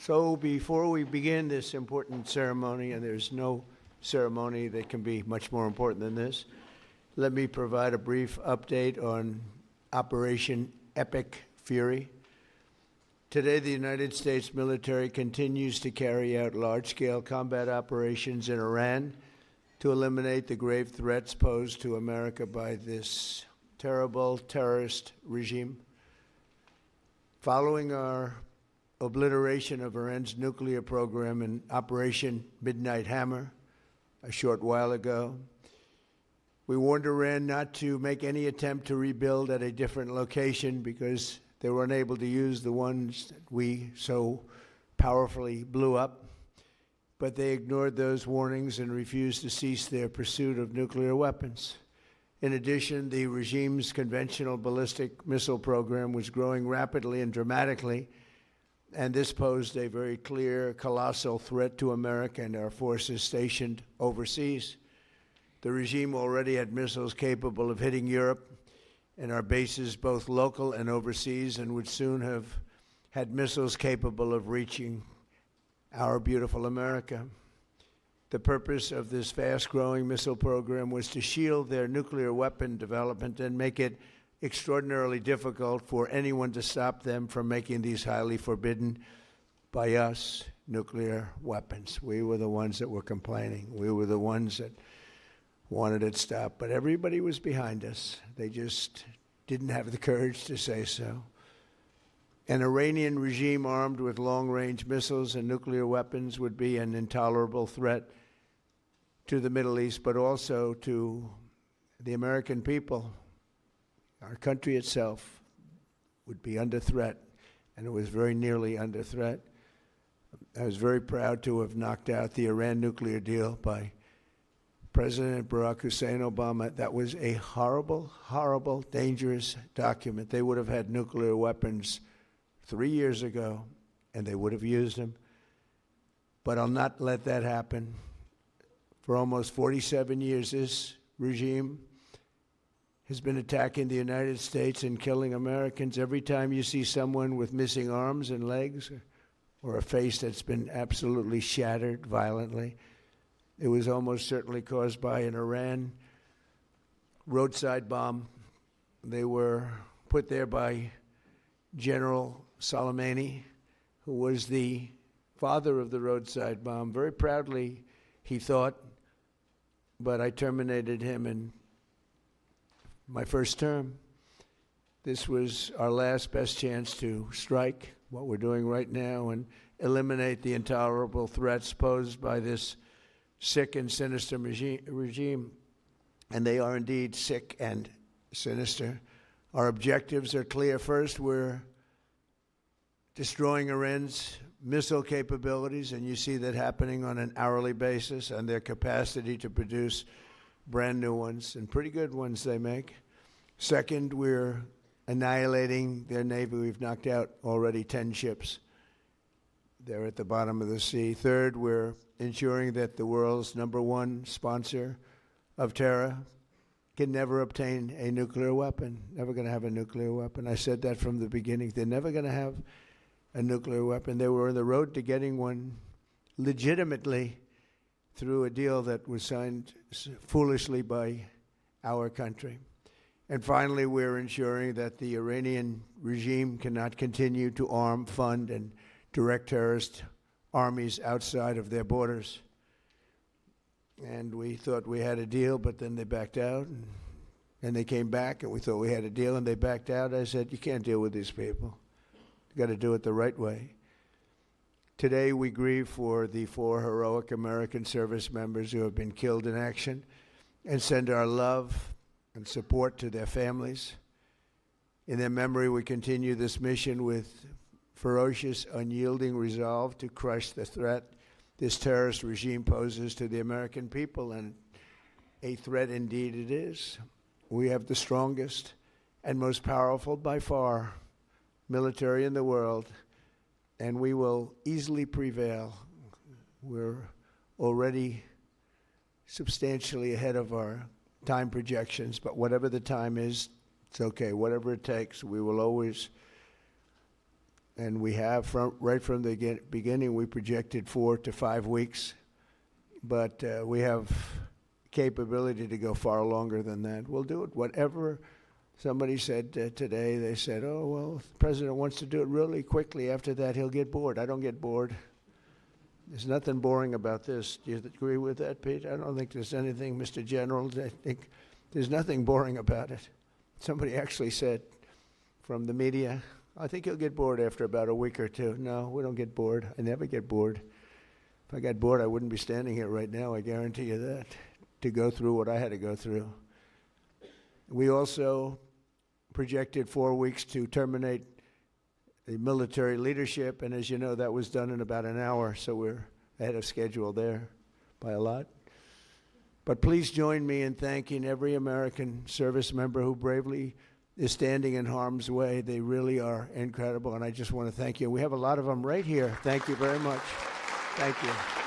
So before we begin this important ceremony, and there's no ceremony that can be much more important than this, let me provide a brief update on Operation Epic Fury. Today, the United States military continues to carry out large-scale combat operations in Iran to eliminate the grave threats posed to America by this terrible terrorist regime. Following our obliteration of Iran's nuclear program in Operation Midnight Hammer a short while ago, we warned Iran not to make any attempt to rebuild at a different location because they were unable to use the ones that we so powerfully blew up. But they ignored those warnings and refused to cease their pursuit of nuclear weapons. In addition, the regime's conventional ballistic missile program was growing rapidly and dramatically, and this posed a very clear, colossal threat to America and our forces stationed overseas. The regime already had missiles capable of hitting Europe and our bases, both local and overseas, and would soon have had missiles capable of reaching our beautiful America. The purpose of this fast-growing missile program was to shield their nuclear weapon development and make it extraordinarily difficult for anyone to stop them from making these highly forbidden by us nuclear weapons. We were the ones that were complaining. We were the ones that wanted it stopped. But everybody was behind us. They just didn't have the courage to say so. An Iranian regime armed with long-range missiles and nuclear weapons would be an intolerable threat to the Middle East, but also to the American people. Our country itself would be under threat, and it was very nearly under threat. I was very proud to have knocked out the Iran nuclear deal by President Barack Hussein Obama. That was a horrible, horrible, dangerous document. They would have had nuclear weapons 3 years ago, and they would have used them. But I'll not let that happen. For almost 47 years, this regime has been attacking the United States and killing Americans. Every time you see someone with missing arms and legs or a face that's been absolutely shattered violently, it was almost certainly caused by an Iran roadside bomb. They were put there by General Soleimani, who was the father of the roadside bomb. Very proudly, he thought, but I terminated him in my first term. This was our last best chance to strike what we're doing right now and eliminate the intolerable threats posed by this sick and sinister regime. And they are indeed sick and sinister. Our objectives are clear. First, we're destroying Iran's missile capabilities, and you see that happening on an hourly basis, and their capacity to produce brand new ones, and pretty good ones they make. Second, we're annihilating their Navy. We've knocked out already 10 ships. They're at the bottom of the sea. Third, we're ensuring that the world's #1 sponsor of terror can never obtain a nuclear weapon, never going to have a nuclear weapon. I said that from the beginning. They're never going to have a nuclear weapon. They were on the road to getting one legitimately through a deal that was signed foolishly by our country. And finally, we're ensuring that the Iranian regime cannot continue to arm, fund, and direct terrorist armies outside of their borders. And we thought we had a deal, but then they backed out. And they came back, and we thought we had a deal, and they backed out. I said, you can't deal with these people. You've got to do it the right way. Today, we grieve for the 4 heroic American service members who have been killed in action and send our love and support to their families. In their memory, we continue this mission with ferocious, unyielding resolve to crush the threat this terrorist regime poses to the American people, and a threat indeed it is. We have the strongest and most powerful, by far, military in the world, and we will easily prevail. We're already substantially ahead of our time projections, but whatever the time is, it's okay. Whatever it takes, we will always And we have, right from the beginning, we projected 4 to 5 weeks. But we have capability to go far longer than that. We'll do it. Whatever somebody said today, they said, oh, well, the president wants to do it really quickly. After that, he'll get bored. I don't get bored. There's nothing boring about this. Do you agree with that, Pete? I don't think there's anything, Mr. General. I think there's nothing boring about it. Somebody actually said from the media, I think he'll get bored after about a week or two. No, we don't get bored. I never get bored. If I got bored, I wouldn't be standing here right now, I guarantee you that, to go through what I had to go through. We also projected 4 weeks to terminate the military leadership, and as you know, that was done in about an hour, so we're ahead of schedule there by a lot. But please join me in thanking every American service member who bravely is standing in harm's way. They really are incredible, and I just want to thank you. We have a lot of them right here. Thank you very much. Thank you.